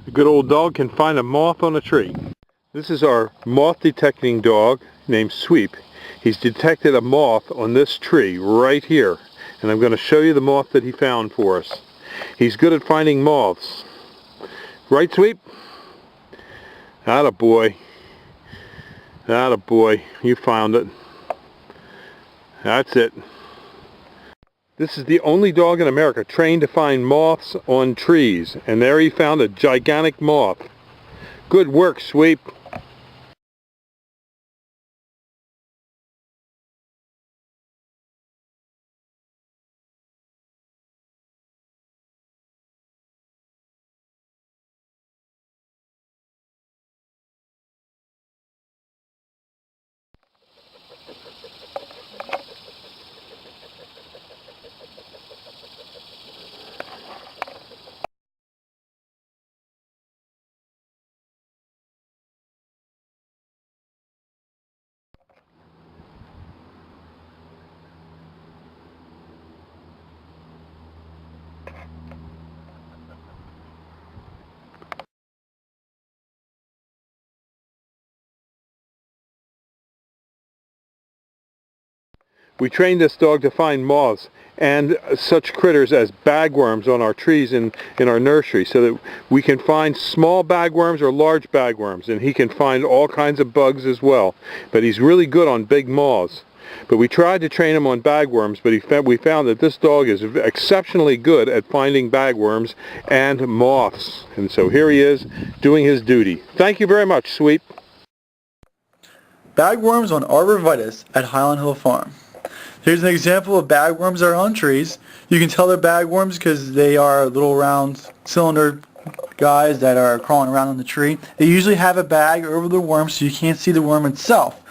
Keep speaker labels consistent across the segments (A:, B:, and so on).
A: A good old dog can find a moth on a tree. This is our moth detecting dog named Sweep. He's detected a moth on this tree right here, and I'm going to show you the moth that he found for us. He's good at finding moths. Right, Sweep? Atta boy. Atta boy. You found it. That's it. This is the only dog in America trained to find moths on trees, and there he found a gigantic moth. Good work, Sweep. We trained this dog to find moths and such critters as bagworms on our trees in our nursery, so that we can find small bagworms or large bagworms, and he can find all kinds of bugs as well. But he's really good on big moths. But we tried to train him on bagworms, but we found that this dog is exceptionally good at finding bagworms and moths. And so here he is doing his duty. Thank you very much, Sweep.
B: Bagworms on arborvitae at Highland Hill Farm. Here's an example of bagworms that are on trees. You can tell they're bagworms because they are little round cylinder guys that are crawling around on the tree. They usually have a bag over the worm so you can't see the worm itself.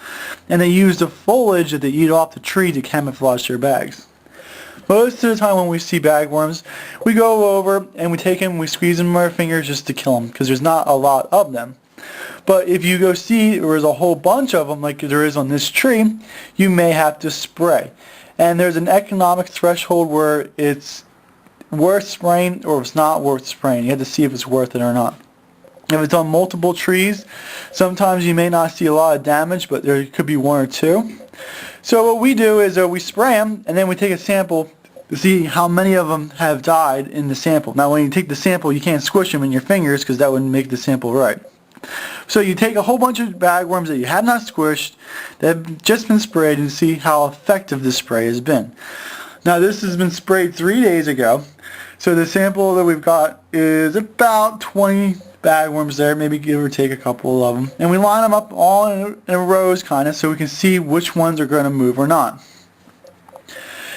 B: And they use the foliage that they eat off the tree to camouflage their bags. Most of the time when we see bagworms, we go over and we take them and we squeeze them with our fingers just to kill them because there's not a lot of them. But if you go see there's a whole bunch of them like there is on this tree, you may have to spray. And there's an economic threshold where it's worth spraying or it's not worth spraying. You have to see if it's worth it or not. If it's on multiple trees, sometimes you may not see a lot of damage, but there could be one or two. So what we do is we spray them and then we take a sample to see how many of them have died in the sample. Now when you take the sample, you can't squish them in your fingers because that wouldn't make the sample right. So you take a whole bunch of bagworms that you have not squished, that have just been sprayed, and see how effective this spray has been. Now this has been sprayed 3 days ago, so the sample that we've got is about 20 bagworms there, maybe give or take a couple of them. And we line them up all in rows kind of so we can see which ones are going to move or not.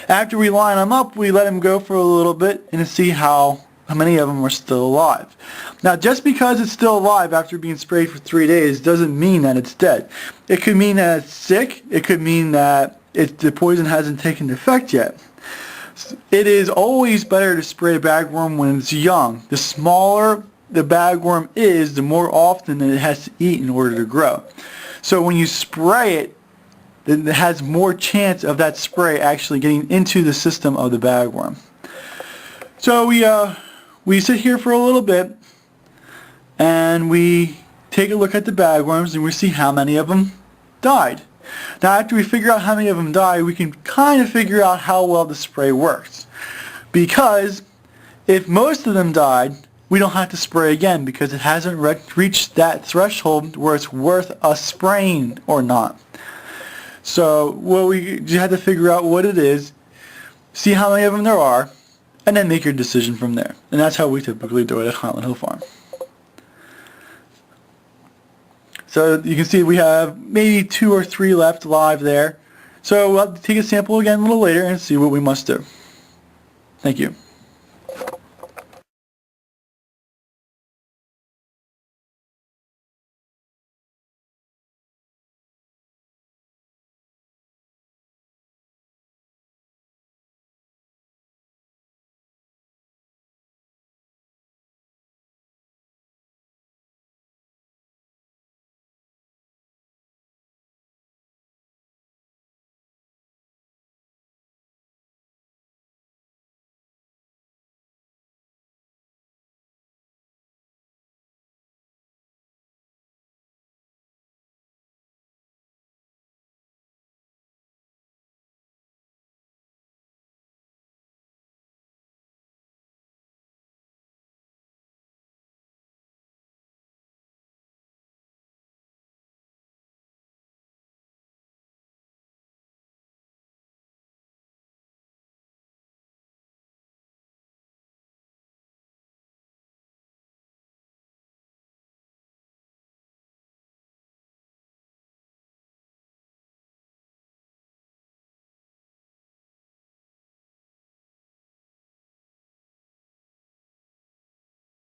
B: After we line them up, we let them go for a little bit and see how many of them are still alive. Now just because it's still alive after being sprayed for 3 days doesn't mean that it's dead. It could mean that it's sick, it could mean that the poison hasn't taken effect yet. It is always better to spray a bagworm when it's young. The smaller the bagworm is, the more often it has to eat in order to grow. So when you spray it, then it has more chance of that spray actually getting into the system of the bagworm. So we sit here for a little bit and we take a look at the bagworms and we see how many of them died. Now after we figure out how many of them died, we can kind of figure out how well the spray works. Because if most of them died, we don't have to spray again because it hasn't reached that threshold where it's worth us spraying or not. So you have to figure out what it is, see how many of them there are, and then make your decision from there. And that's how we typically do it at Highland Hill Farm. So you can see we have maybe 2 or 3 left live there. So we'll take a sample again a little later and see what we must do. Thank you.